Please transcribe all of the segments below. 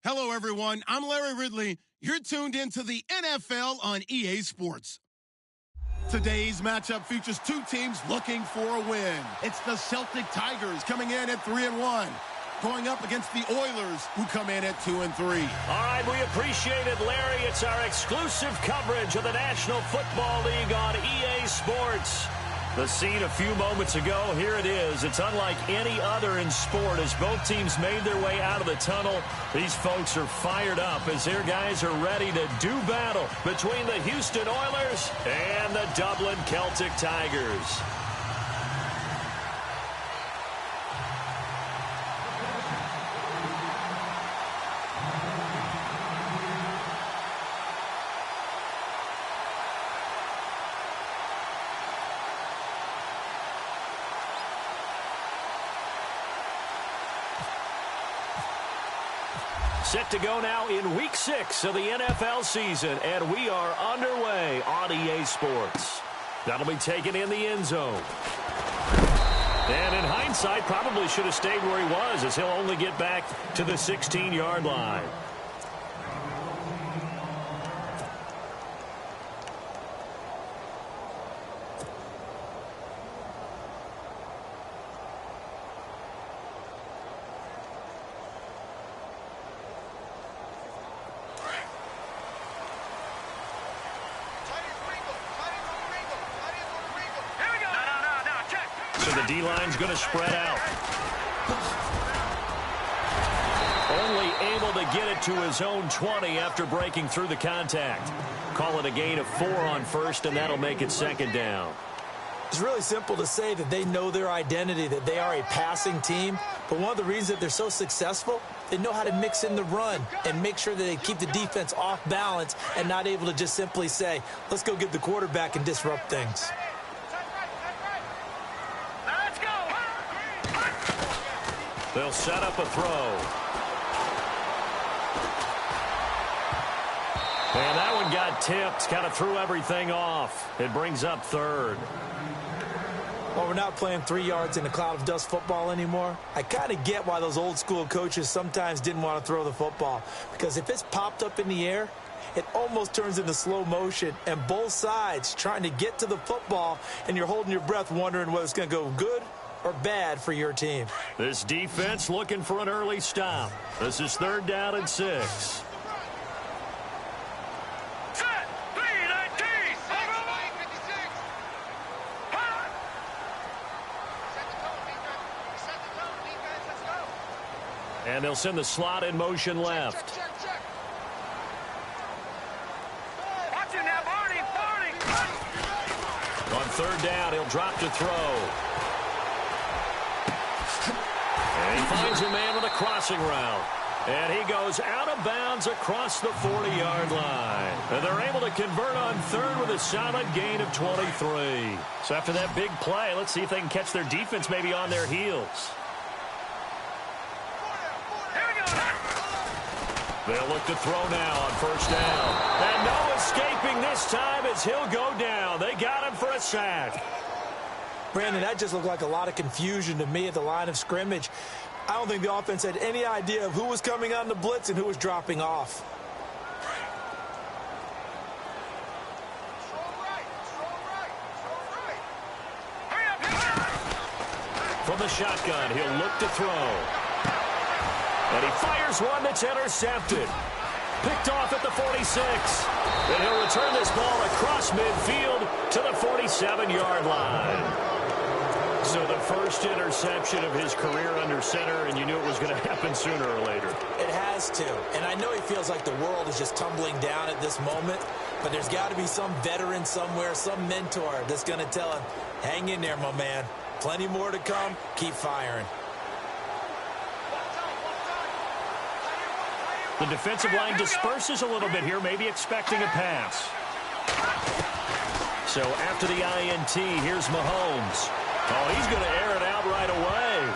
Hello, everyone. I'm Larry Ridley. You're tuned into the NFL on EA Sports. Today's matchup features two teams looking for a win. It's the Celtic Tigers coming in at 3-1, going up against the Oilers, who come in at 2-3. All right, we appreciate it, Larry. It's our exclusive coverage of the National Football League on EA Sports. The scene a few moments ago, here it is. It's unlike any other in sport as both teams made their way out of the tunnel. These folks are fired up as their guys are ready to do battle between the Houston Oilers and the Dublin Celtic Tigers. Set to go now in Week 6 of the NFL season, and we are underway on EA Sports. That'll be taken in the end zone. And in hindsight, probably should have stayed where he was, as he'll only get back to the 16-yard line. So the D-line's going to spread out. Only able to get it to his own 20 after breaking through the contact. Call it a gain of 4 on first, and that'll make it second down. It's really simple to say that they know their identity, that they are a passing team. But one of the reasons that they're so successful, they know how to mix in the run and make sure that they keep the defense off balance and not able to just simply say, let's go get the quarterback and disrupt things. They'll set up a throw. And that one got tipped, kind of threw everything off. It brings up third. Well, we're not playing 3 yards in a cloud of dust football anymore. I kind of get why those old school coaches sometimes didn't want to throw the football. Because if it's popped up in the air, it almost turns into slow motion. And both sides trying to get to the football, and you're holding your breath wondering whether it's going to go good or bad for your team. This defense looking for an early stop. This is 3rd down and 6. And they'll send the slot in motion left. On 3rd down, he'll drop to throw. And he finds a man with a crossing route. And he goes out of bounds across the 40-yard line. And they're able to convert on 3rd with a solid gain of 23. So after that big play, let's see if they can catch their defense maybe on their heels. They'll look to throw now on 1st down. And no escaping this time as he'll go down. They got him for a sack. Brandon, that just looked like a lot of confusion to me at the line of scrimmage. I don't think the offense had any idea of who was coming on the blitz and who was dropping off. From the shotgun, he'll look to throw. And he fires one that's intercepted. Picked off at the 46. And he'll return this ball across midfield to the 47-yard line. So the first interception of his career under center, and you knew it was going to happen sooner or later. It has to. And I know he feels like the world is just tumbling down at this moment, but there's got to be some veteran somewhere, some mentor that's going to tell him, hang in there, my man. Plenty more to come. Keep firing. The defensive line disperses a little bit here, maybe expecting a pass. So after the INT, here's Mahomes. Oh, he's going to air it out right away.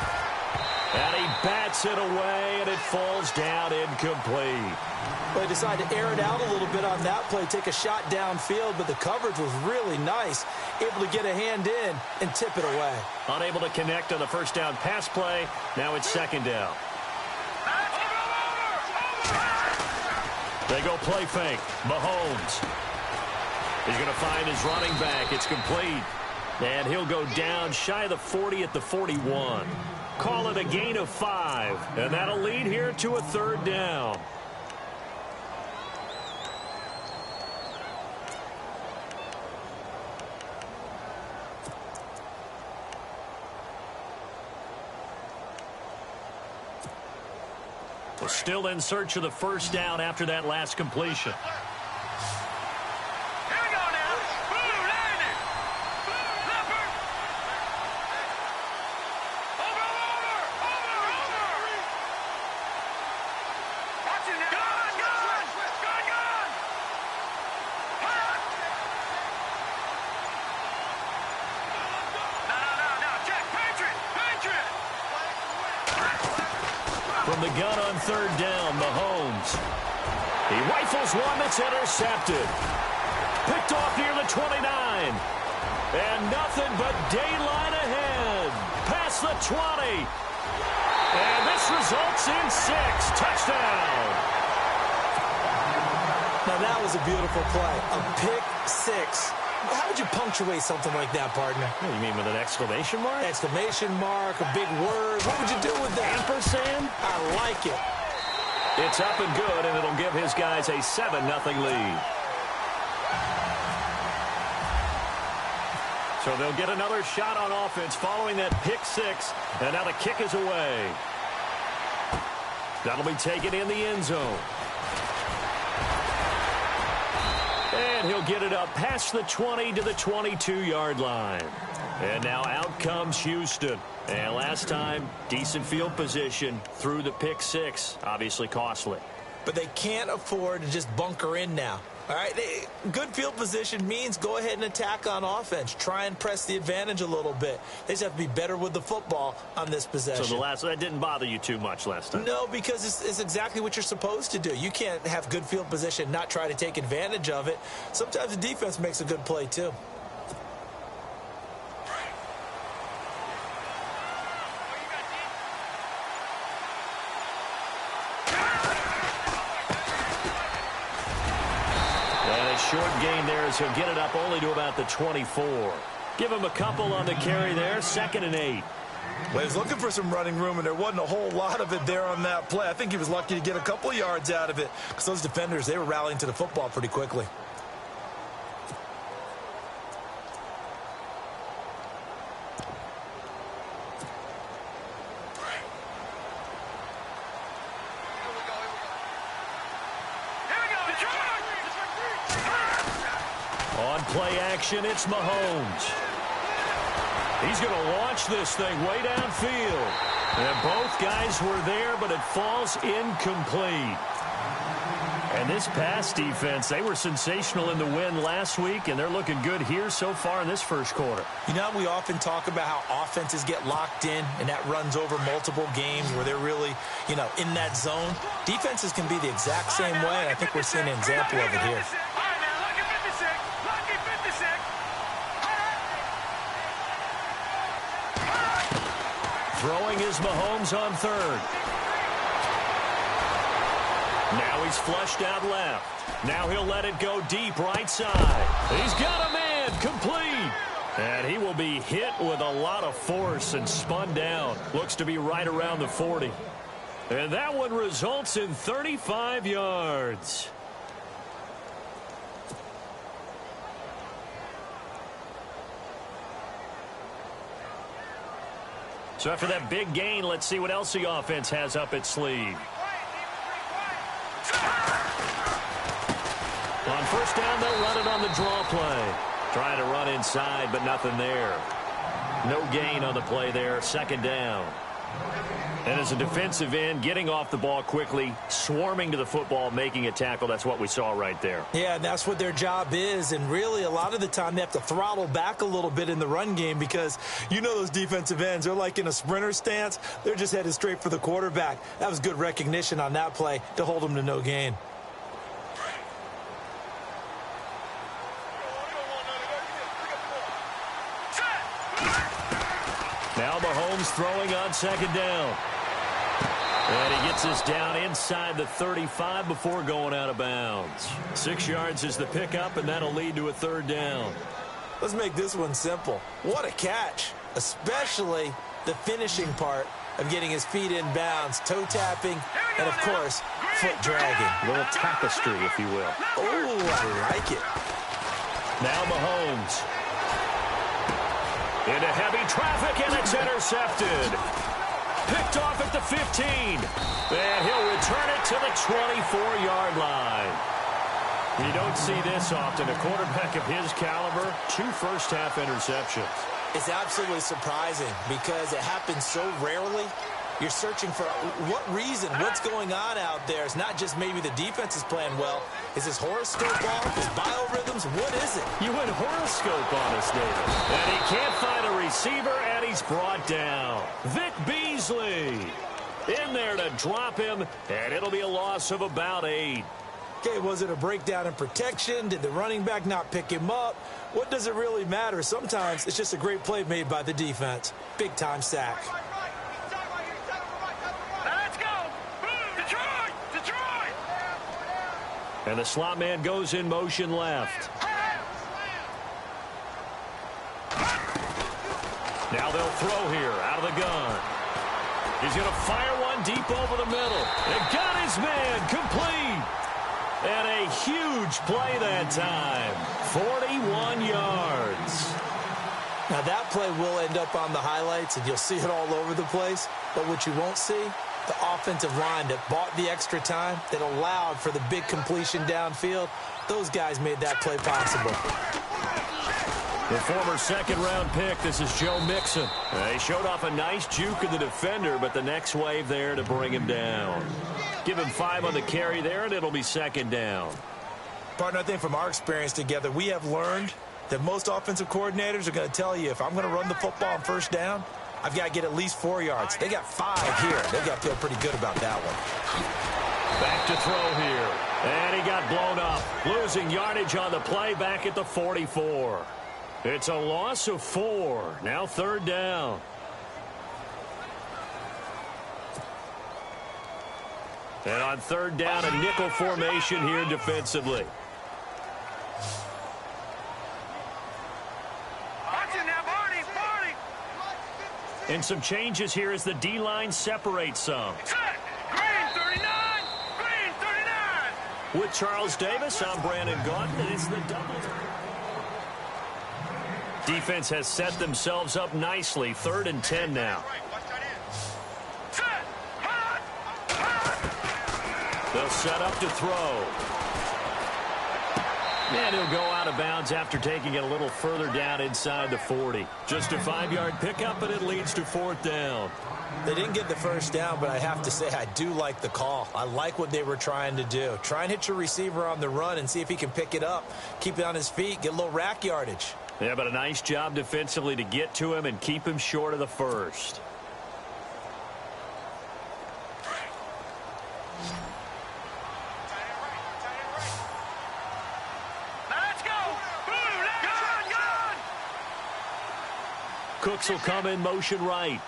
And he bats it away, and it falls down incomplete. Well, they decided to air it out a little bit on that play, take a shot downfield, but the coverage was really nice. Able to get a hand in and tip it away. Unable to connect on the first down pass play. Now it's 2nd down. They go play fake. Mahomes. He's going to find his running back. It's complete. And he'll go down shy of the 40 at the 41. Call it a gain of 5. And that'll lead here to a 3rd down. We're still in search of the 1st down after that last completion. From the gun on 3rd down, Mahomes. He rifles one that's intercepted. Picked off near the 29. And nothing but daylight ahead. Past the 20. And this results in 6. Touchdown. Now that was a beautiful play. A pick 6. How would you punctuate something like that, partner? What do you mean, with an exclamation mark? Exclamation mark, a big word. What would you do with that? Ampersand? I like it. It's up and good, and it'll give his guys a 7-0 lead. So they'll get another shot on offense following that pick 6, and now the kick is away. That'll be taken in the end zone. And he'll get it up past the 20 to the 22-yard line. And now out comes Houston. And last time, decent field position through the pick 6. Obviously costly. But they can't afford to just bunker in now. All right, good field position means go ahead and attack on offense. Try and press the advantage a little bit. They just have to be better with the football on this possession. So that didn't bother you too much last time? No, because it's exactly what you're supposed to do. You can't have good field position, not try to take advantage of it. Sometimes the defense makes a good play, too. Short gain there as he'll get it up only to about the 24. Give him a couple on the carry there. 2nd and 8. Well, he was looking for some running room, and there wasn't a whole lot of it there on that play. I think he was lucky to get a couple of yards out of it because those defenders, they were rallying to the football pretty quickly. Play action, it's Mahomes. He's going to launch this thing way downfield. And both guys were there, but it falls incomplete. And this pass defense, they were sensational in the win last week, and they're looking good here so far in this 1st quarter. You know, we often talk about how offenses get locked in, and that runs over multiple games where they're really, in that zone. Defenses can be the exact same way, and I think we're seeing an example of it here. Throwing is Mahomes on 3rd. Now he's flushed out left. Now he'll let it go deep right side. He's got a man complete. And he will be hit with a lot of force and spun down. Looks to be right around the 40. And that one results in 35 yards. So after that big gain, let's see what else the offense has up its sleeve. On 1st down, they'll run it on the draw play. Trying to run inside, but nothing there. No gain on the play there. 2nd down. And as a defensive end, getting off the ball quickly, swarming to the football, making a tackle, that's what we saw right there. Yeah, and that's what their job is. And really, a lot of the time, they have to throttle back a little bit in the run game because those defensive ends, they're like in a sprinter stance. They're just headed straight for the quarterback. That was good recognition on that play to hold them to no gain. Now Mahomes throwing on 2nd down. And he gets us down inside the 35 before going out of bounds. 6 yards is the pickup, and that'll lead to a third down. Let's make this one simple. What a catch, especially the finishing part of getting his feet in bounds, toe tapping, and, of course, foot dragging. A little tapestry, if you will. Oh, I like it. Now Mahomes. Into heavy traffic, and it's intercepted. Picked off at the 15. And he'll return it to the 24-yard line. You don't see this often. A quarterback of his caliber, 2 first-half interceptions. It's absolutely surprising because it happens so rarely. You're searching for what reason, what's going on out there. It's not just maybe the defense is playing well. Is his horoscope off? His biorhythms? What is it? You went horoscope on us, David. And he can't find a receiver, and he's brought down. Vic Beasley in there to drop him, and it'll be a loss of about 8. Okay, was it a breakdown in protection? Did the running back not pick him up? What does it really matter? Sometimes it's just a great play made by the defense. Big-time sack. Let's go! Detroit! Detroit! And the slot man goes in motion left. Now they'll throw here out of the gun. He's going to fire one deep over the middle. And got his man complete. And a huge play that time. 41 yards. Now that play will end up on the highlights, and you'll see it all over the place. But what you won't see, the offensive line that bought the extra time, that allowed for the big completion downfield, those guys made that play possible. The former second-round pick, this is Joe Mixon. He showed off a nice juke of the defender, but the next wave there to bring him down. Give him 5 on the carry there, and it'll be second down. Partner, I think from our experience together, we have learned that most offensive coordinators are going to tell you, if I'm going to run the football on first down, I've got to get at least 4 yards. They got 5 here. They've got to feel pretty good about that one. Back to throw here. And he got blown up. Losing yardage on the play back at the 44. It's a loss of 4. Now third down. And on third down, a nickel formation here defensively. And some changes here as the D-line separates some. Green 39! Green 39! With Charles Davis, I'm Brandon Gaudin, and it's the double. Defense has set themselves up nicely. 3rd and 10 now. They'll set up to throw. And he'll go out of bounds after taking it a little further down inside the 40. Just a 5-yard pickup, and it leads to 4th down. They didn't get the first down, but I have to say I do like the call. I like what they were trying to do. Try and hit your receiver on the run and see if he can pick it up. Keep it on his feet, get a little rack yardage. Yeah, but a nice job defensively to get to him and keep him short of the first. Cooks will come in motion right.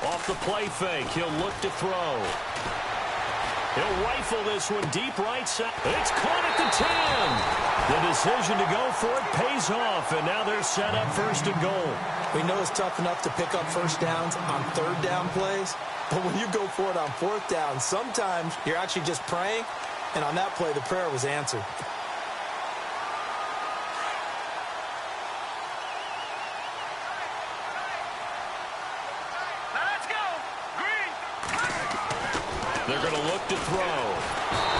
Off the play fake, he'll look to throw. He'll rifle this one deep right side. It's caught at the 10. The decision to go for it pays off, and now they're set up 1st and goal. We know it's tough enough to pick up first downs on 3rd down plays, but when you go for it on 4th down, sometimes you're actually just praying. And on that play, the prayer was answered. Let's go! Green! They're going to look to throw.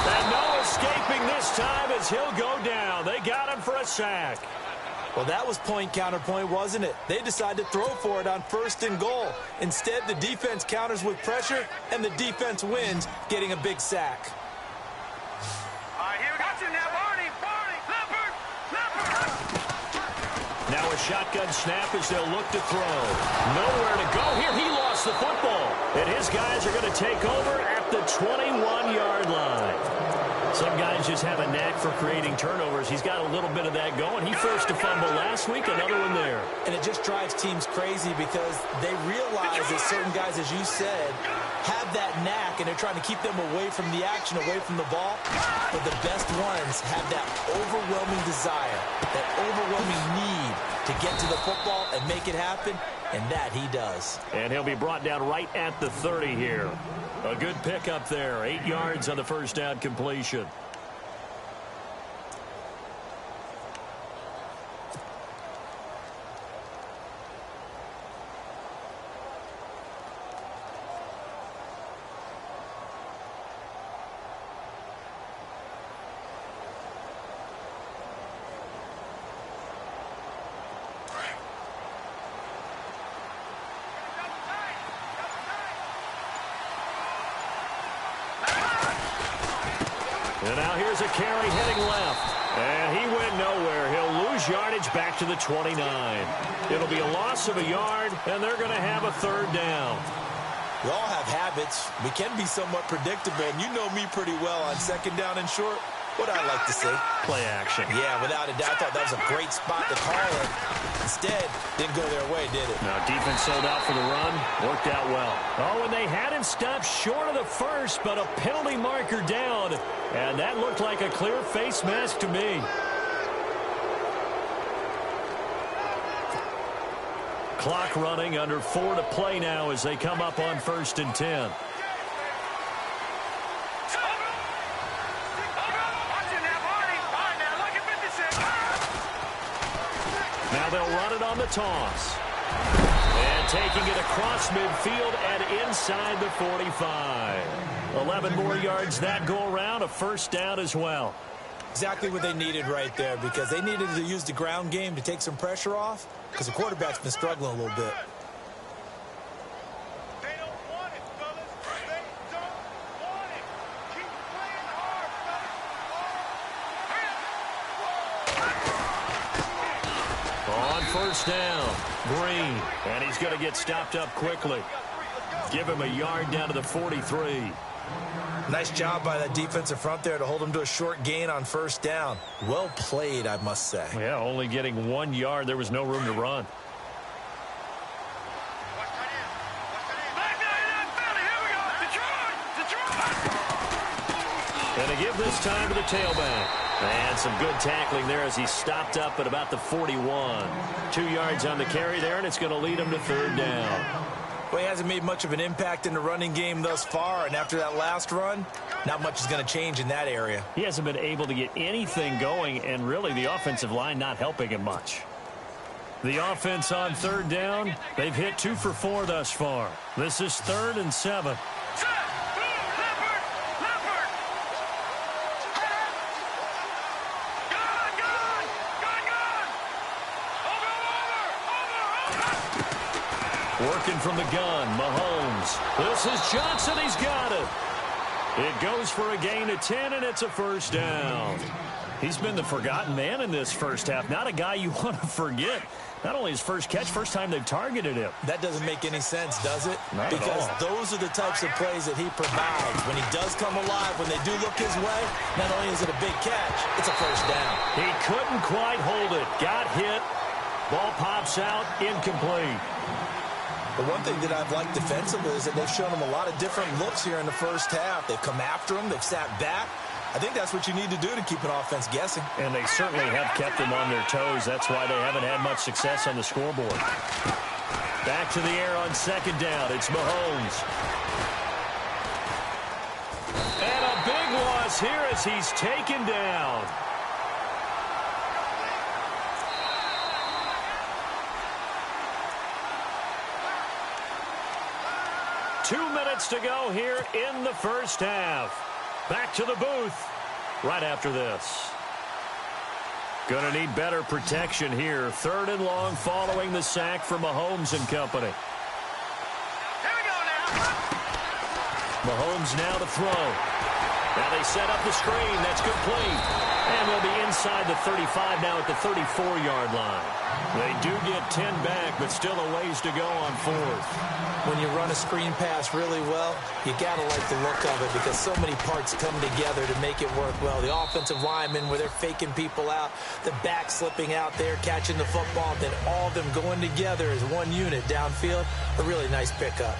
And no escaping this time as he'll go down. They got him for a sack. Well, that was point counterpoint, wasn't it? They decided to throw for it on 1st and goal. Instead, the defense counters with pressure, and the defense wins, getting a big sack. Now a shotgun snap as they'll look to throw. Nowhere to go here. He lost the football. And his guys are going to take over at the 21-yard line. Some guys just have a knack for creating turnovers. He's got a little bit of that going. He forced a fumble last week, another one there. And it just drives teams crazy because they realize that certain guys, as you said, have that knack, and they're trying to keep them away from the action, away from the ball. But the best ones have that overwhelming desire, that overwhelming need to get to the football and make it happen, and that he does. And he'll be brought down right at the 30 here. A good pickup there. 8 yards on the first down completion. And now here's a carry heading left. And he went nowhere. He'll lose yardage back to the 29. It'll be a loss of a yard, and they're going to have a third down. We all have habits. We can be somewhat predictable, and you know me pretty well on second down and short. What I like to say? Play action. Yeah, without a doubt. I thought that was a great spot to call it. Instead, didn't go their way, did it? Now, defense sold out for the run. Worked out well. Oh, and they had him stopped short of the first, but a penalty marker down. And that looked like a clear face mask to me. Clock running, under 4 to play now as they come up on 1st and 10. Now they'll run it on the toss. And taking it across midfield and inside the 45. 11 more yards that go around, a first down as well. Exactly what they needed right there, because they needed to use the ground game to take some pressure off, because the quarterback's been struggling a little bit. They don't want it, fellas. They don't want it. Keep playing hard, fellas. On first down, Green. And he's going to get stopped up quickly. Give him a yard down to the 43. Nice job by that defensive front there to hold him to a short gain on first down. Well played, I must say. Yeah, only getting 1 yard. There was no room to run. And they give this time to the tailback. And some good tackling there as he stopped up at about the 41. 2 yards on the carry there, and it's going to lead him to third down. Well, he hasn't made much of an impact in the running game thus far, and after that last run, not much is going to change in that area. He hasn't been able to get anything going, and really the offensive line not helping him much. The offense on third down, they've hit 2 for 4 thus far. This is 3rd and 7. Working from the gun, Mahomes. This is Johnson. He's got it. It goes for a gain of 10, and it's a first down. He's been the forgotten man in this first half. Not a guy you want to forget. Not only his first catch, first time they've targeted him. That doesn't make any sense, does it? Not because at all. Those are the types of plays that he provides. When he does come alive, when they do look his way, not only is it a big catch, it's a first down. He couldn't quite hold it. Got hit. Ball pops out, incomplete. The one thing that I've liked defensively is that they've shown him a lot of different looks here in the first half. They've come after him. They've sat back. I think that's what you need to do to keep an offense guessing. And they certainly have kept them on their toes. That's why they haven't had much success on the scoreboard. Back to the air on second down. It's Mahomes. And a big loss here as he's taken down. Two minutes to go here in the first half. Back to the booth right after this. Going to need better protection here. 3rd and long following the sack from Mahomes and company. Here we go now. Mahomes now to throw. Now they set up the screen. That's complete. And they'll be inside the 35 now at the 34-yard line. They do get 10 back, but still a ways to go on fourth. When you run a screen pass really well, you got to like the look of it because so many parts come together to make it work well. The offensive linemen where they're faking people out, the back slipping out there, catching the football, then all of them going together as one unit downfield. A really nice pickup.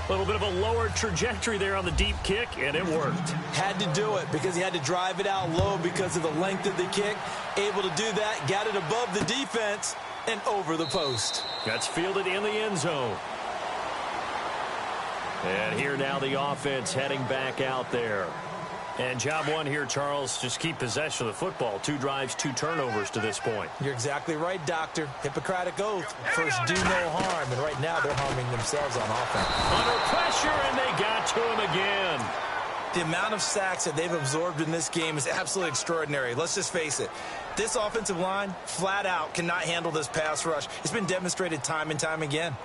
A little bit of a lower trajectory there on the deep kick, and it worked. Had to do it because he had to drive it out low because of the length of the kick. Able to do that, got it above the defense and over the post. That's fielded in the end zone. And here now the offense heading back out there. And job one here, Charles, just keep possession of the football. 2 drives, 2 turnovers to this point. You're exactly right, Doctor. Hippocratic oath. First, do no harm. And right now, they're harming themselves on offense. Under pressure, and they got to him again. The amount of sacks that they've absorbed in this game is absolutely extraordinary. Let's just face it. This offensive line, flat out, cannot handle this pass rush. It's been demonstrated time and time again.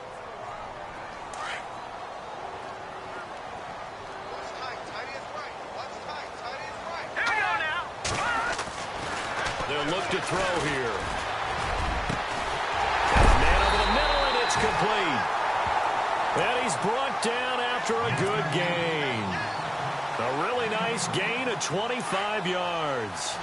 They'll look to throw here. Man over the middle, and it's complete. And he's brought down after a good gain. A really nice gain of 25 yards.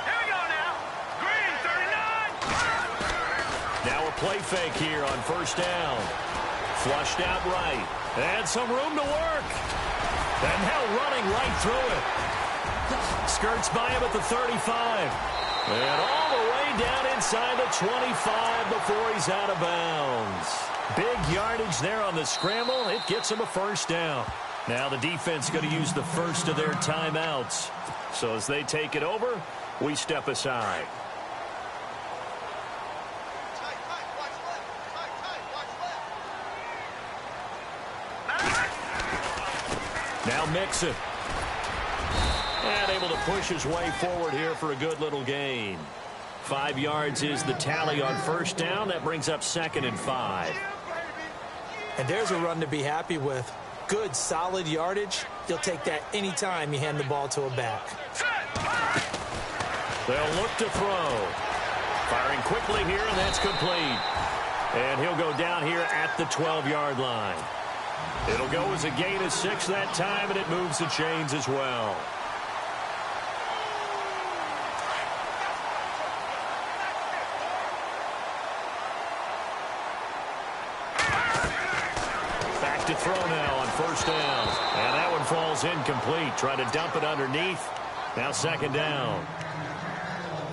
Here we go now. Green, 39. Now a play fake here on first down. Flushed out right. And some room to work. And now running right through it. Skirts by him at the 35. And all the way down inside the 25 before he's out of bounds. Big yardage there on the scramble. It gets him a first down. Now the defense going to use the first of their timeouts. So as they take it over, we step aside. Now Mixon. And able to push his way forward here for a good little gain. 5 yards is the tally on first down. That brings up 2nd and 5. And there's a run to be happy with. Good, solid yardage. You'll take that anytime you hand the ball to a back. They'll look to throw. Firing quickly here, and that's complete. And he'll go down here at the 12-yard line. It'll go as a gain of 6 that time, and it moves the chains as well. Back to throw now on first down. And that one falls incomplete. Trying to dump it underneath. Now 2nd down.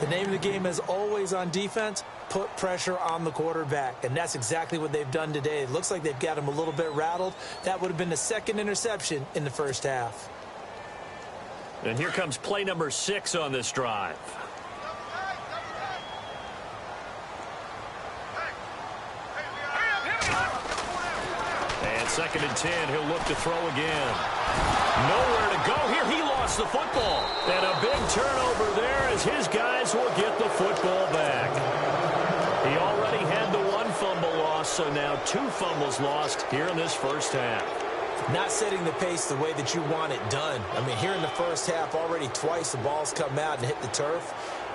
The name of the game is always on defense, put pressure on the quarterback. And that's exactly what they've done today. It looks like they've got him a little bit rattled. That would have been the 2nd interception in the first half. And here comes play number 6 on this drive. And 2nd and 10, he'll look to throw again. Nowhere to go here. He lost the football. And a big turnover there as his guys will get the football back. He already had the 1 fumble loss, so now 2 fumbles lost here in this first half. Not setting the pace the way that you want it done. I mean, here in the first half, already twice the ball's come out and hit the turf.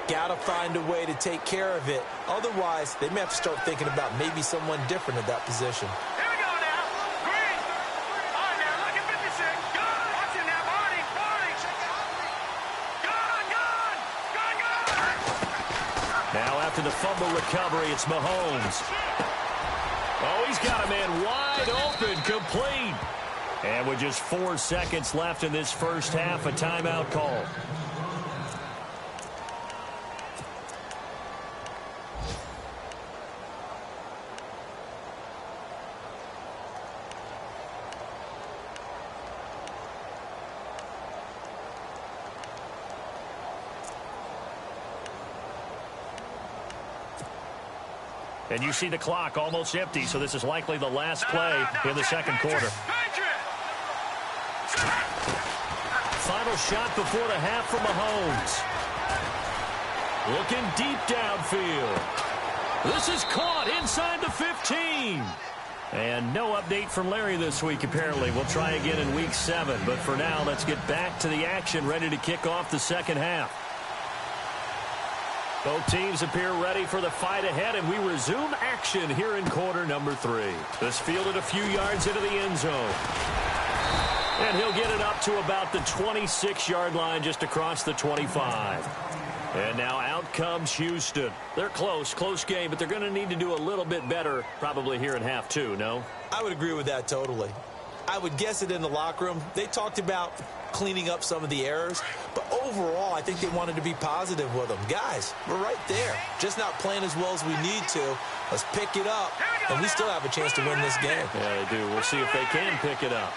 Got to find a way to take care of it. Otherwise, they may have to start thinking about maybe someone different at that position. Here we go now. Green. All right, now look at 56. Gone. Watch it now, Barney. Barney. Gone. Now after the fumble recovery, it's Mahomes. Oh, he's got a man wide open, complete. And with just 4 seconds left in this first half, a timeout call. And you see the clock almost empty, so this is likely the last play in the second quarter. Final shot before the half from Mahomes. Looking deep downfield. This is caught inside the 15. And no update from Larry this week, apparently. We'll try again in Week 7. But for now, let's get back to the action, ready to kick off the second half. Both teams appear ready for the fight ahead, and we resume action here in quarter number 3. This fielded a few yards into the end zone. And he'll get it up to about the 26-yard line, just across the 25. And now out comes Houston. They're close game, but they're going to need to do a little bit better probably here in half 2, no? I would agree with that totally. I would guess it in the locker room. They talked about cleaning up some of the errors, but overall, I think they wanted to be positive with them. Guys, we're right there. Just not playing as well as we need to. Let's pick it up, and we still have a chance to win this game. Yeah, they do. We'll see if they can pick it up.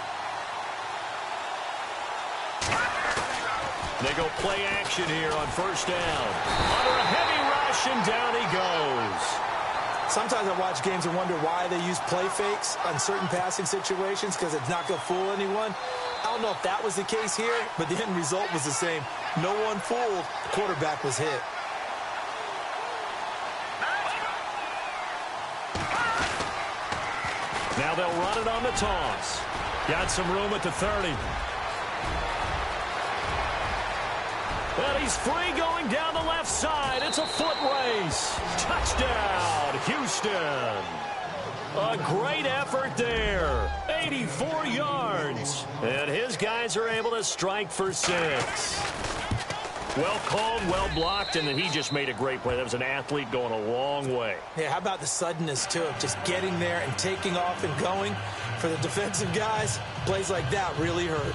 They go play action here on first down. Under a heavy rush, and down he goes. Sometimes I watch games and wonder why they use play fakes on certain passing situations, because it's not going to fool anyone. I don't know if that was the case here, but the end result was the same. No one fooled. The quarterback was hit. Now they'll run it on the toss. Got some room at the 30. And he's free going down the left side. It's a foot race. Touchdown, Houston. A great effort there. 84 yards. And his guys are able to strike for 6. Well called, well blocked, and then he just made a great play. That was an athlete going a long way. Yeah, how about the suddenness, too, of just getting there and taking off and going? For the defensive guys, plays like that really hurt.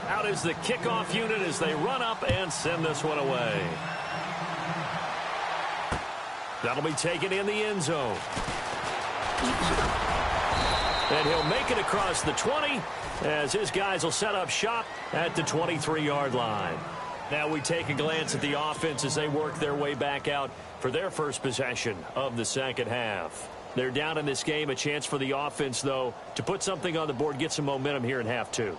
Out is the kickoff unit as they run up and send this one away. That'll be taken in the end zone. And he'll make it across the 20 as his guys will set up shop at the 23-yard line. Now we take a glance at the offense as they work their way back out for their first possession of the second half. They're down in this game. A chance for the offense, though, to put something on the board, get some momentum here in half 2.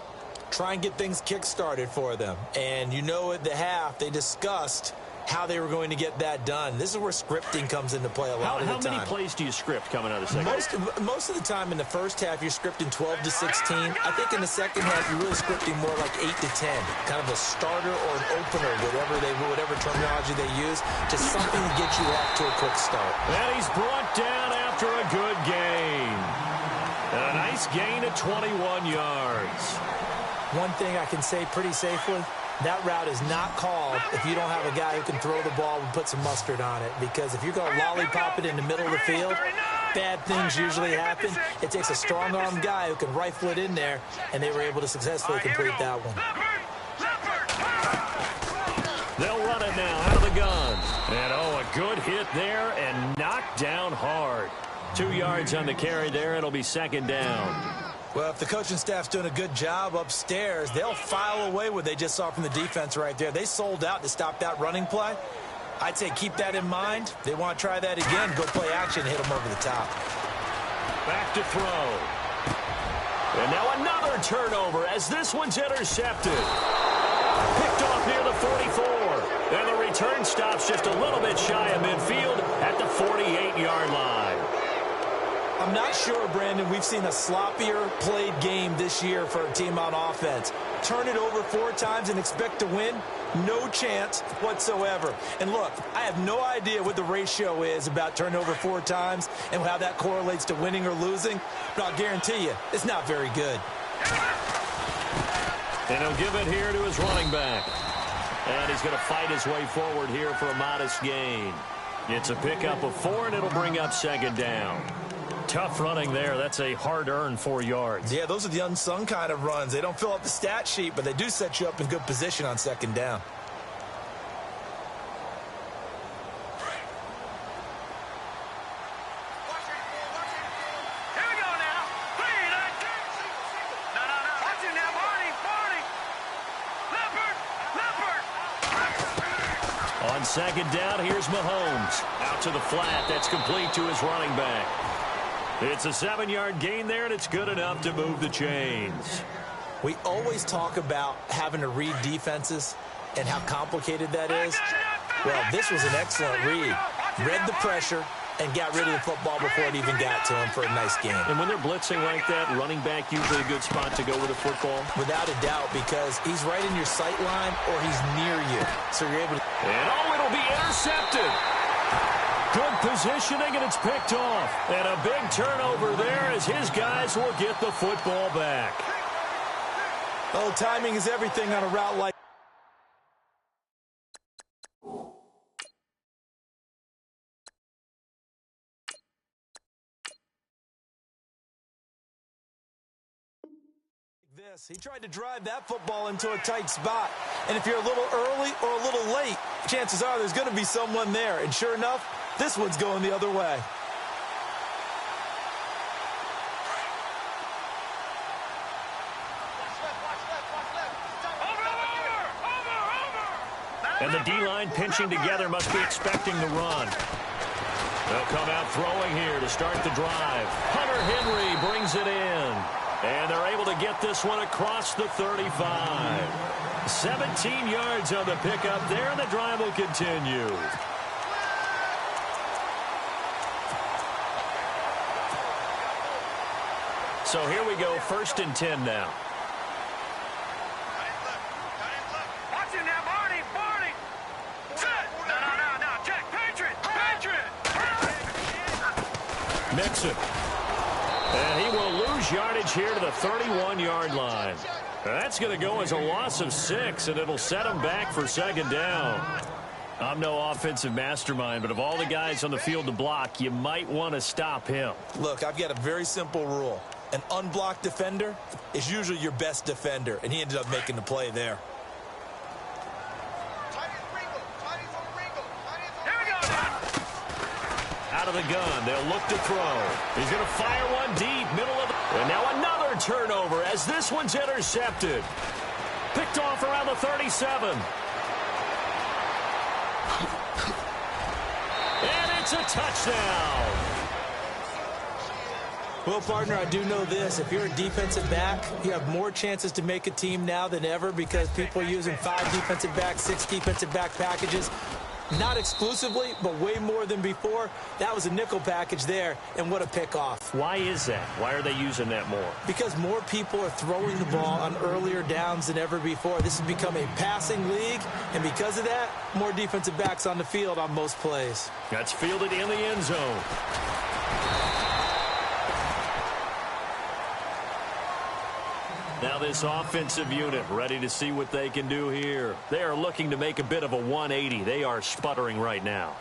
Try and get things kick-started for them. And you know at the half, they discussed how they were going to get that done. This is where scripting comes into play a lot of the time. How many plays do you script coming out of the second half? Most of the time in the first half, you're scripting 12 to 16. I think in the second half, you're really scripting more like 8 to 10. Kind of a starter or an opener, whatever terminology they use. Just something to get you off to a quick start. And he's brought down after a good gain. And a nice gain of 21 yards. One thing I can say pretty safely, that route is not called if you don't have a guy who can throw the ball and put some mustard on it. Because if you're going to lollipop it in the middle of the field, bad things usually happen. It takes a strong-armed guy who can rifle it in there, and they were able to successfully complete that one. They'll run it now out of the gun. And, a good hit there and knocked down hard. 2 yards on the carry there. It'll be second down. Well, if the coaching staff's doing a good job upstairs, they'll file away what they just saw from the defense right there. They sold out to stop that running play. I'd say keep that in mind. They want to try that again, go play action, hit them over the top. Back to throw. And now another turnover as this one's intercepted. Picked off near the 44. And the return stops just a little bit shy of midfield at the 48-yard line. I'm not sure, Brandon, we've seen a sloppier played game this year for a team on offense. Turn it over 4 times and expect to win? No chance whatsoever. And look, I have no idea what the ratio is about turnover 4 times and how that correlates to winning or losing, but I'll guarantee you, it's not very good. And he'll give it here to his running back. And he's going to fight his way forward here for a modest gain. It's a pickup of 4, and it'll bring up second down. Tough running there. That's a hard-earned 4 yards. Yeah, those are the unsung kind of runs. They don't fill up the stat sheet, but they do set you up in good position on second down. Here we go now. Watch it now, Barney. Leopard. On second down, here's Mahomes. Out to the flat. That's complete to his running back. It's a 7-yard gain there, and it's good enough to move the chains. We always talk about having to read defenses and how complicated that is. Well, this was an excellent read. Read the pressure and got rid of the football before it even got to him for a nice game. And when they're blitzing like that, running back usually a good spot to go with the football? Without a doubt, because he's right in your sight line or he's near you. So you're able to... And it'll be intercepted. Good positioning, and it's picked off. And a big turnover there as his guys will get the football back. Oh, timing is everything on a route like this. He tried to drive that football into a tight spot. And if you're a little early or a little late, chances are there's going to be someone there. And sure enough, this one's going the other way. And the D-line pinching together must be expecting the run. They'll come out throwing here to start the drive. Hunter Henry brings it in. And they're able to get this one across the 35. 17 yards on the pickup there, and the drive will continue. So here we go, 1st and 10 now. Watch it now, Barney. No, Jack, Patriot. Mixon. And he will lose yardage here to the 31-yard line. That's going to go as a loss of 6, and it'll set him back for 2nd down. I'm no offensive mastermind, but of all the guys on the field to block, you might want to stop him. Look, I've got a very simple rule. An unblocked defender is usually your best defender, and he ended up making the play there. Out of the gun, they'll look to throw. He's going to fire one deep, middle of the... And now another turnover as this one's intercepted. Picked off around the 37. And it's a touchdown. Well, partner, I do know this. If you're a defensive back, you have more chances to make a team now than ever because people are using 5 defensive backs, 6 defensive back packages. Not exclusively, but way more than before. That was a nickel package there, and what a pickoff. Why is that? Why are they using that more? Because more people are throwing the ball on earlier downs than ever before. This has become a passing league, and because of that, more defensive backs on the field on most plays. That's fielded in the end zone. Now this offensive unit ready to see what they can do here. They are looking to make a bit of a 180. They are sputtering right now.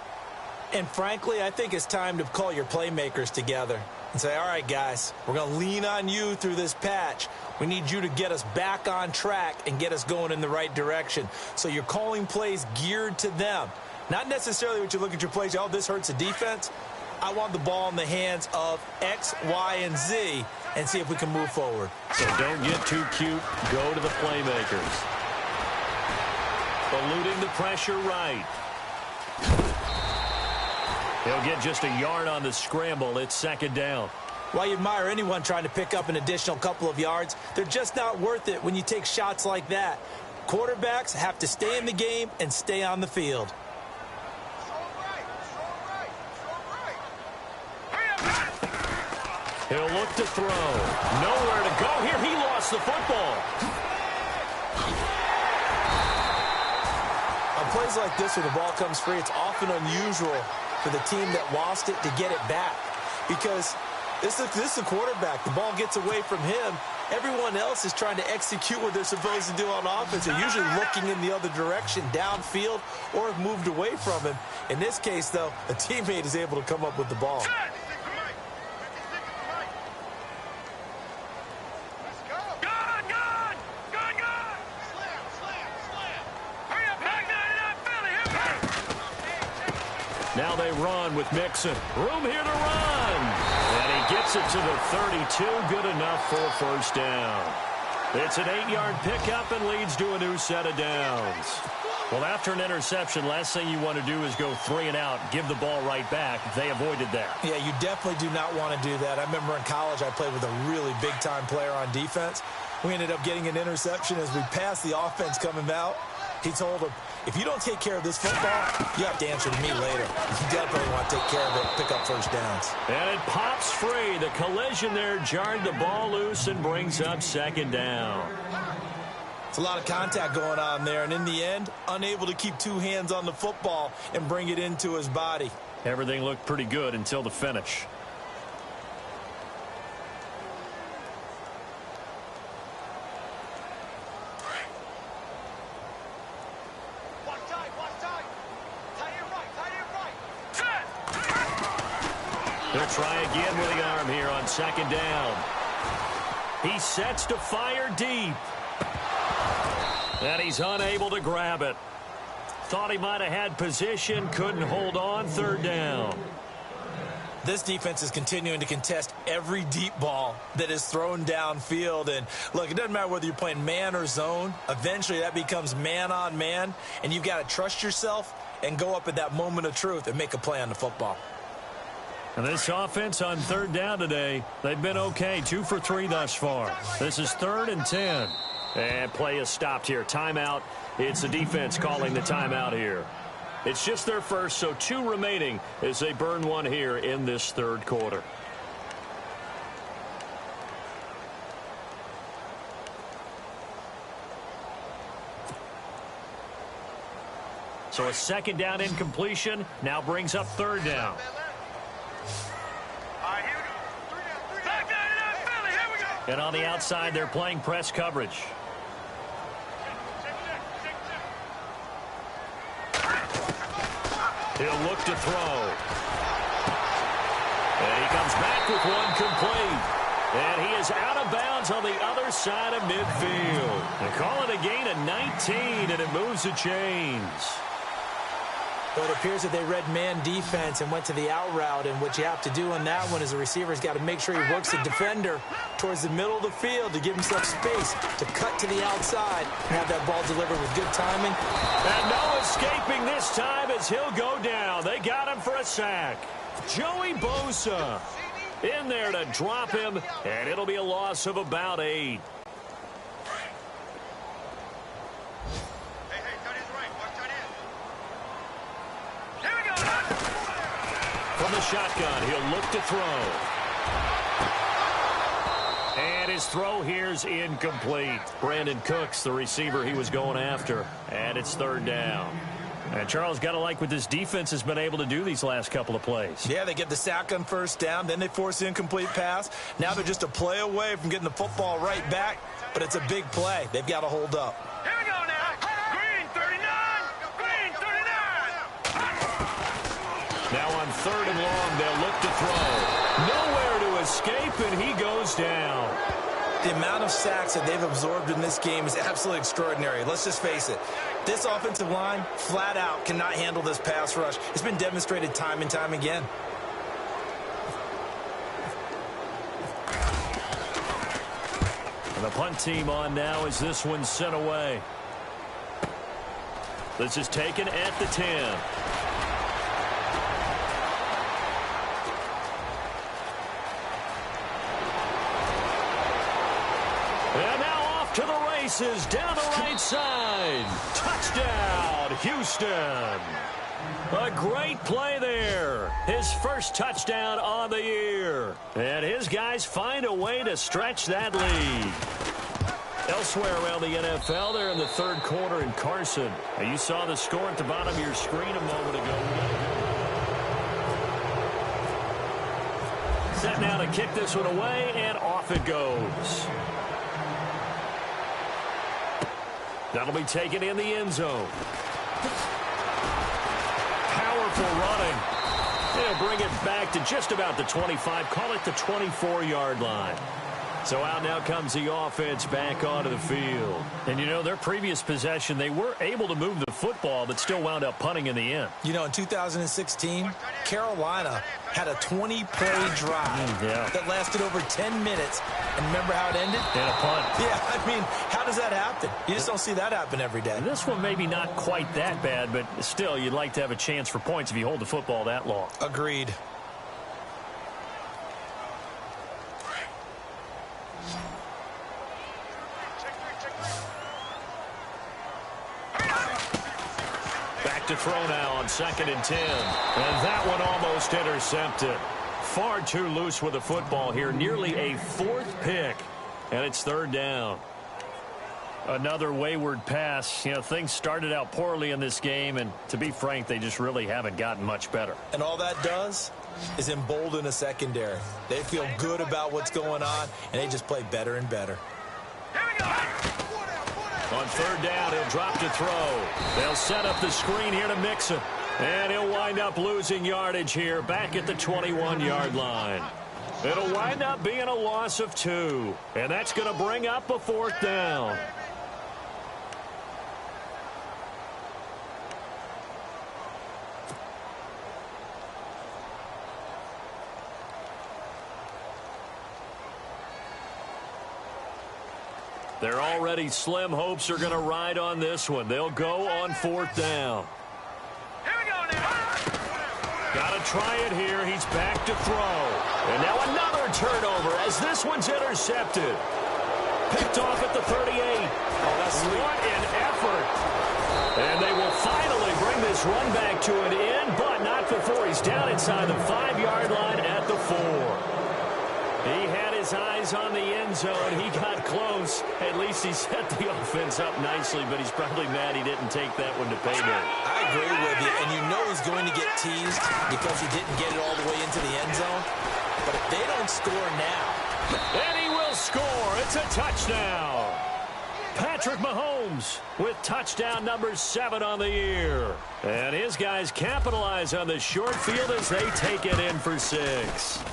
And frankly, I think it's time to call your playmakers together and say, all right, guys, we're going to lean on you through this patch. We need you to get us back on track and get us going in the right direction. So you're calling plays geared to them. Not necessarily what you look at your plays, oh, this hurts the defense. I want the ball in the hands of X, Y, and Z and see if we can move forward. So don't get too cute. Go to the playmakers. Eluding the pressure right. He'll get just a yard on the scramble. It's 2nd down. While you admire anyone trying to pick up an additional couple of yards, they're just not worth it when you take shots like that. Quarterbacks have to stay in the game and stay on the field. He'll look to throw. Nowhere to go here. He lost the football. On plays like this where the ball comes free, it's often unusual for the team that lost it to get it back. Because this is a quarterback. The ball gets away from him. Everyone else is trying to execute what they're supposed to do on offense. They're usually looking in the other direction, downfield, or have moved away from him. In this case, though, a teammate is able to come up with the ball. Now they run with Mixon. Room here to run. And he gets it to the 32. Good enough for a 1st down. It's an 8-yard pickup and leads to a new set of downs. Well, after an interception, last thing you want to do is go 3 and out, give the ball right back. They avoided that. Yeah, you definitely do not want to do that. I remember in college I played with a really big-time player on defense. We ended up getting an interception as we passed the offense coming out. He told him, if you don't take care of this football, you have to answer to me later. You definitely want to take care of it, pick up first downs. And it pops free. The collision there jarred the ball loose and brings up second down. It's a lot of contact going on there, and in the end, unable to keep 2 hands on the football and bring it into his body. Everything looked pretty good until the finish. Watch time, watch time. Tight end right, tight end right. He'll try again with the arm here on second down. He sets to fire deep. And he's unable to grab it. Thought he might have had position, couldn't hold on, third down. This defense is continuing to contest every deep ball that is thrown downfield. And look, it doesn't matter whether you're playing man or zone. Eventually that becomes man on man, and you've got to trust yourself and go up at that moment of truth and make a play on the football. And this offense on third down today, they've been okay, 2 for 3 thus far. This is 3rd and 10. And play is stopped here. Timeout. It's the defense calling the timeout here. It's just their first, so 2 remaining as they burn 1 here in this third quarter. So a second down incompletion now brings up third down. All right, here we go. 3 down, 3 down. Back down, Philly, here we go. And on the outside, they're playing press coverage. He'll look to throw. And he comes back with 1 complete. And he is out of bounds on the other side of midfield. They call it a gain of 19, and it moves the chains. But it appears that they read man defense and went to the out route, and what you have to do on that one is the receiver's got to make sure he works the defender towards the middle of the field to give himself space to cut to the outside and have that ball delivered with good timing. And no escaping this time as he'll go down. They got him for a sack. Joey Bosa in there to drop him, and it'll be a loss of about 8. From the shotgun, he'll look to throw. And his throw here's incomplete. Brandon Cooks, the receiver he was going after. And it's third down. And Charles, got to like what this defense has been able to do these last couple of plays. Yeah, they get the sack on first down, then they force the incomplete pass. Now they're just a play away from getting the football right back, but it's a big play. They've got to hold up. Here we go now. Green 39. Green 39. Now on 3rd and long, they'll look to throw. Nowhere to escape, and he goes down. The amount of sacks that they've absorbed in this game is absolutely extraordinary. Let's just face it. This offensive line, flat out, cannot handle this pass rush. It's been demonstrated time and time again. And the punt team on now as this one's sent away. This is taken at the 10. And now off to the races, down the right side. Touchdown, Houston. A great play there. His first touchdown on the year. And his guys find a way to stretch that lead. Elsewhere around the NFL, they're in the third quarter in Carson. Now, you saw the score at the bottom of your screen a moment ago. Set now to kick this one away, and off it goes. That'll be taken in the end zone. Powerful running. They'll bring it back to just about the 25, call it the 24-yard line. So out now comes the offense back onto the field. And, you know, their previous possession, they were able to move the football, but still wound up punting in the end. You know, in 2016, Carolina had a 20-play drive that lasted over 10 minutes. And remember how it ended? And a punt. Yeah, I mean, how does that happen? You just don't see that happen every day. This one maybe not quite that bad, but still, you'd like to have a chance for points if you hold the football that long. Agreed. Back to throw now on 2nd and 10. And that one almost intercepted. Far too loose with the football here. Nearly a 4th pick. And it's 3rd down. Another wayward pass. You know, things started out poorly in this game, and to be frank, they just really haven't gotten much better. And all that does is embolden a secondary. They feel good about what's going on, and they just play better and better. On 3rd down, he'll drop to throw. They'll set up the screen here to Mixon. And he'll wind up losing yardage here back at the 21-yard line. It'll wind up being a loss of 2. And that's going to bring up a 4th down. Their already slim hopes are going to ride on this one. They'll go on 4th down. Here we go now. Got to try it here. He's back to throw. And now another turnover as this one's intercepted. Picked off at the 38. Oh, that's sweet. What an effort. And they will finally bring this run back to an end, but not before he's down inside the 5-yard line at the 4. He had his eyes on the end zone. He got close. At least he set the offense up nicely, but he's probably mad he didn't take that one to pay dirt. I agree with you, and you know he's going to get teased because he didn't get it all the way into the end zone. But if they don't score now... And he will score. It's a touchdown. Patrick Mahomes with touchdown number 7 on the year. And his guys capitalize on the short field as they take it in for 6.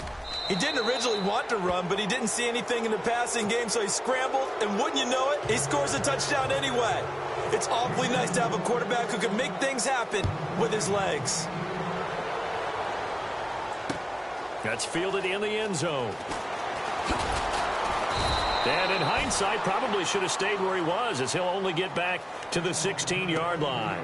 He didn't originally want to run, but he didn't see anything in the passing game, so he scrambled, and wouldn't you know it, he scores a touchdown anyway. It's awfully nice to have a quarterback who can make things happen with his legs. That's fielded in the end zone. And in hindsight, probably should have stayed where he was, as he'll only get back to the 16-yard line.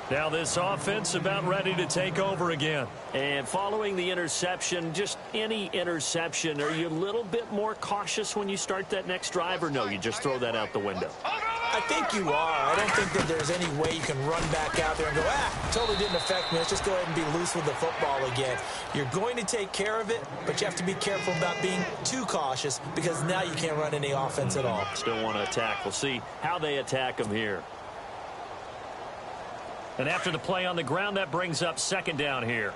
Now this offense about ready to take over again. And following the interception, just any interception, are you a little bit more cautious when you start that next drive, or no, you just throw that out the window? I think you are. I don't think that there's any way you can run back out there and go, totally didn't affect me. Let's just go ahead and be loose with the football again. You're going to take care of it, but you have to be careful about being too cautious because now you can't run any offense at all. Still want to attack. We'll see how they attack them here. And after the play on the ground, that brings up 2nd down here.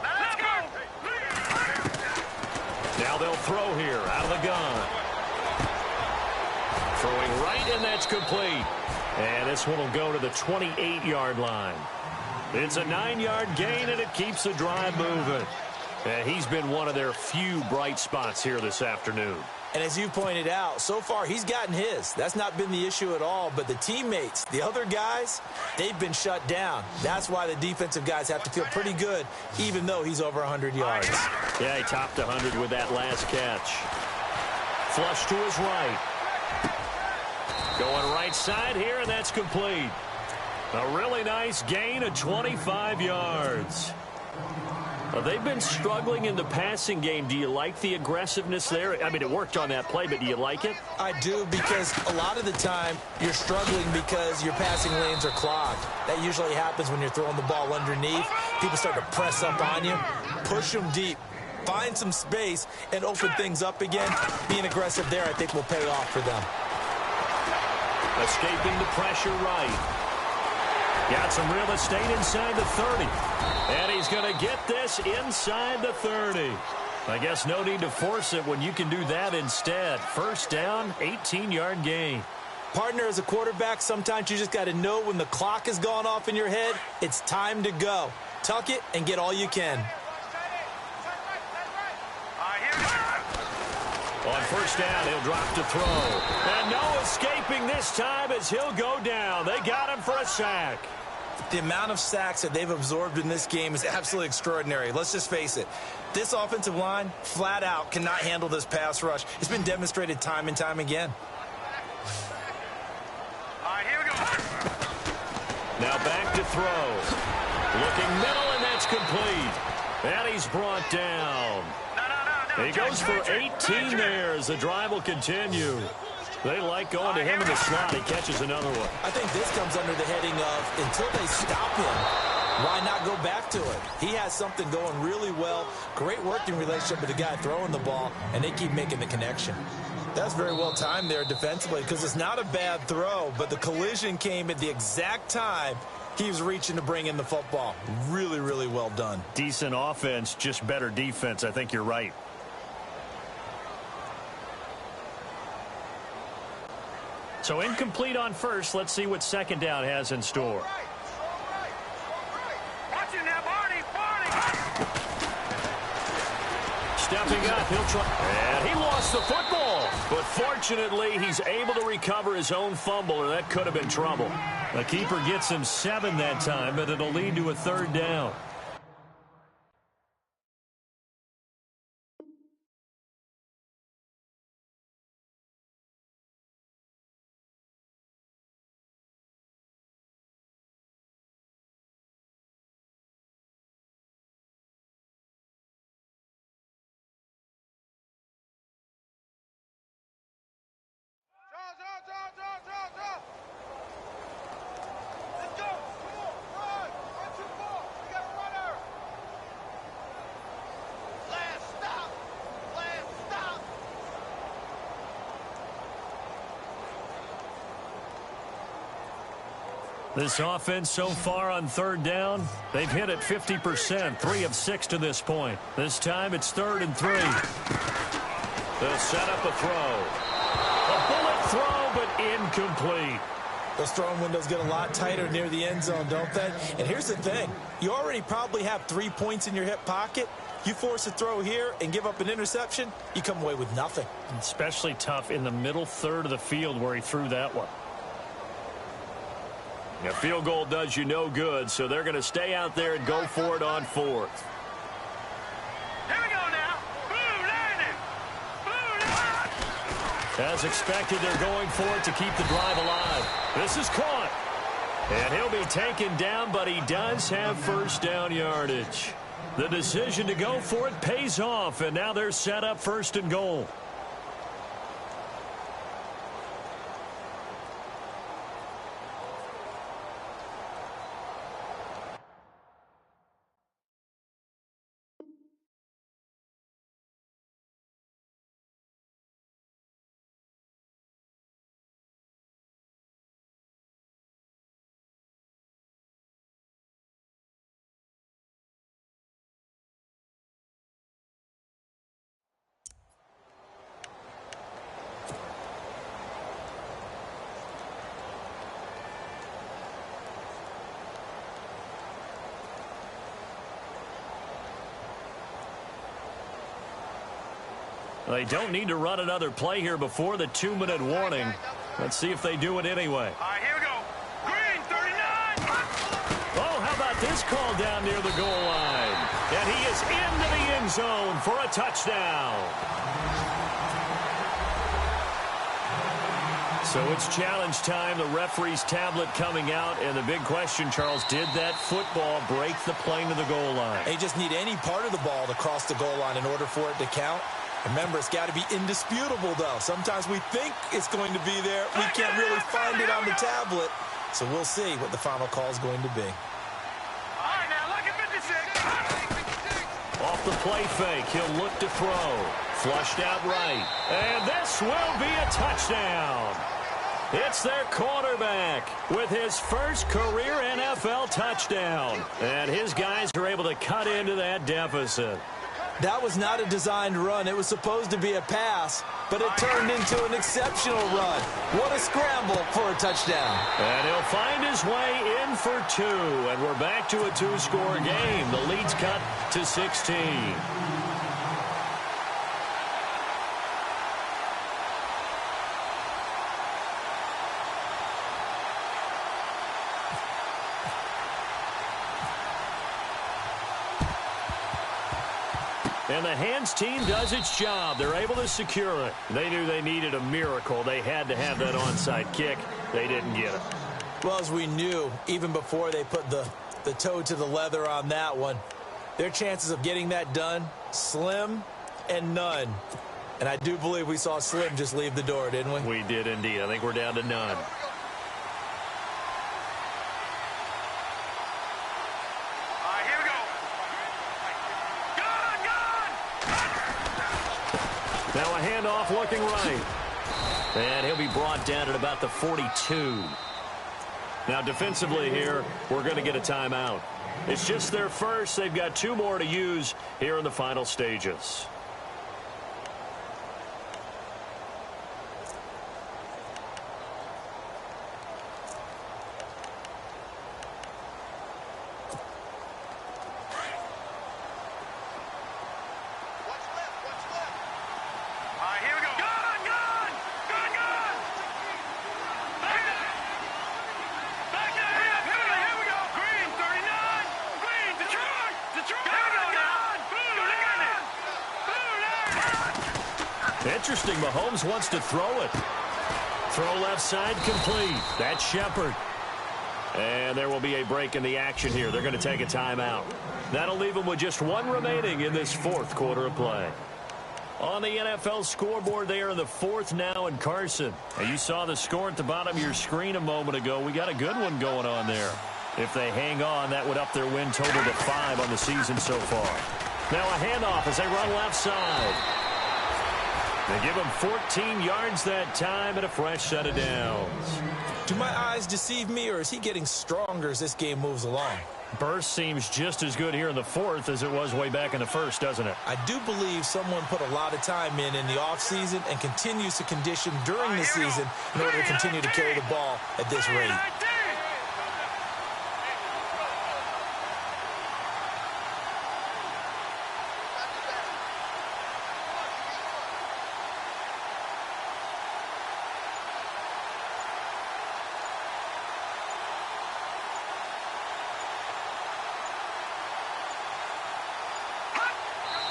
Let's go. Now they'll throw here out of the gun. Throwing right, and that's complete. And this one will go to the 28-yard line. It's a 9-yard gain, and it keeps the drive moving. And he's been one of their few bright spots here this afternoon. And as you pointed out, so far he's gotten his. That's not been the issue at all. But the teammates, the other guys, they've been shut down. That's why the defensive guys have to feel pretty good, even though he's over 100 yards. Yeah, he topped 100 with that last catch. Flush to his right. Going right side here, and that's complete. A really nice gain of 25 yards. They've been struggling in the passing game. Do you like the aggressiveness there? I mean, it worked on that play, but do you like it? I do, because a lot of the time you're struggling because your passing lanes are clogged. That usually happens when you're throwing the ball underneath. People start to press up on you. Push them deep. Find some space and open things up again. Being aggressive there, I think, will pay off for them. Escaping the pressure right. Got some real estate inside the 30. And he's going to get this inside the 30. I guess no need to force it when you can do that instead. 1st down, 18-yard gain. Partner, as a quarterback, sometimes you just got to know when the clock has gone off in your head, it's time to go. Tuck it and get all you can. On 1st down, he'll drop to throw. And no escaping this time as he'll go down. They got him for a sack. The amount of sacks that they've absorbed in this game is absolutely extraordinary. Let's just face it. This offensive line, flat out, cannot handle this pass rush. It's been demonstrated time and time again. All right, here we go. Now back to throw. Looking middle, and that's complete. And he's brought down. No. He goes for 18 there as the drive will continue. They like going to him in the slot. He catches another one. I think this comes under the heading of until they stop him, why not go back to it? He has something going really well. Great working relationship with the guy throwing the ball, and they keep making the connection. That's very well timed there defensively because it's not a bad throw, but the collision came at the exact time he was reaching to bring in the football. Really, really well done. Decent offense, just better defense. I think you're right. So incomplete on first. Let's see what second down has in store. Watch it now, Barney. Stepping up, he'll try. And he lost the football. But fortunately, he's able to recover his own fumble, or that could have been trouble. The keeper gets him 7 that time, but it'll lead to a third down. Draw. Let's go. Come on, run. 1, 2, 4. We got a runner. Last stop. This offense so far on third down, they've hit it 50%, 3 of 6 to this point. This time it's 3rd and 3. They'll set up a throw. A bullet throw, but incomplete. Those throwing windows get a lot tighter near the end zone, don't they? And here's the thing. You already probably have 3 points in your hip pocket. You force a throw here and give up an interception, you come away with nothing. Especially tough in the middle third of the field where he threw that one. A field goal does you no good, so they're going to stay out there and go for it on 4th. Here we go now. Blue landing. As expected, they're going for it to keep the drive alive. This is caught. And he'll be taken down, but he does have first down yardage. The decision to go for it pays off, and now they're set up 1st and goal. They don't need to run another play here before the 2-minute warning. Let's see if they do it anyway. All right, here we go. Green, 39. Oh, how about this call down near the goal line? And he is into the end zone for a touchdown. So it's challenge time. The referee's tablet coming out. And the big question, Charles, did that football break the plane to the goal line? They just need any part of the ball to cross the goal line in order for it to count. Remember, it's got to be indisputable, though. Sometimes we think it's going to be there. We can't really find it on the tablet. So we'll see what the final call is going to be. All right, now look at 56. Off the play fake, he'll look to throw. Flushed out right. And this will be a touchdown. It's their quarterback with his first career NFL touchdown. And his guys are able to cut into that deficit. That was not a designed run. It was supposed to be a pass, but it turned into an exceptional run. What a scramble for a touchdown. And he'll find his way in for 2. And we're back to a 2-score game. The lead's cut to 16. And the hands team does its job. They're able to secure it. They knew they needed a miracle. They had to have that onside kick. They didn't get it. Well, as we knew, even before they put the toe to the leather on that one, their chances of getting that done, slim and none. And I do believe we saw Slim just leave the door, didn't we? We did indeed. I think we're down to none. Here we go. Gone! Now a handoff looking right. And he'll be brought down at about the 42. Now defensively here, we're going to get a timeout. It's just their first. They've got 2 more to use here in the final stages. Here we go. Gone! Gone! Gone! Gone! Back there! Here we go! Green, 39! Green, Detroit! Detroit! Gone! Interesting. Mahomes wants to throw it. Throw left side complete. That's Shepard. And there will be a break in the action here. They're going to take a timeout. That'll leave them with just 1 remaining in this 4th quarter of play. On the NFL scoreboard, they are in the 4th now in Carson. And you saw the score at the bottom of your screen a moment ago. We got a good one going on there. If they hang on, that would up their win total to 5 on the season so far. Now a handoff as they run left side. They give him 14 yards that time and a fresh set of downs. Do my eyes deceive me, or is he getting stronger as this game moves along? Burst seems just as good here in the 4th as it was way back in the 1st, doesn't it? I do believe someone put a lot of time in the offseason and continues to condition during the season in order to continue to carry the ball at this rate.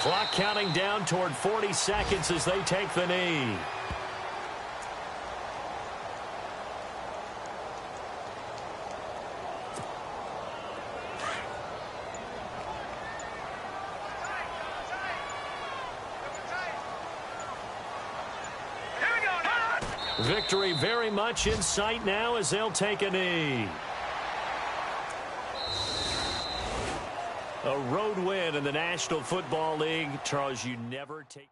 Clock counting down toward 40 seconds as they take the knee. Victory very much in sight now as they'll take a knee. A road win in the National Football League. Charles, you never take...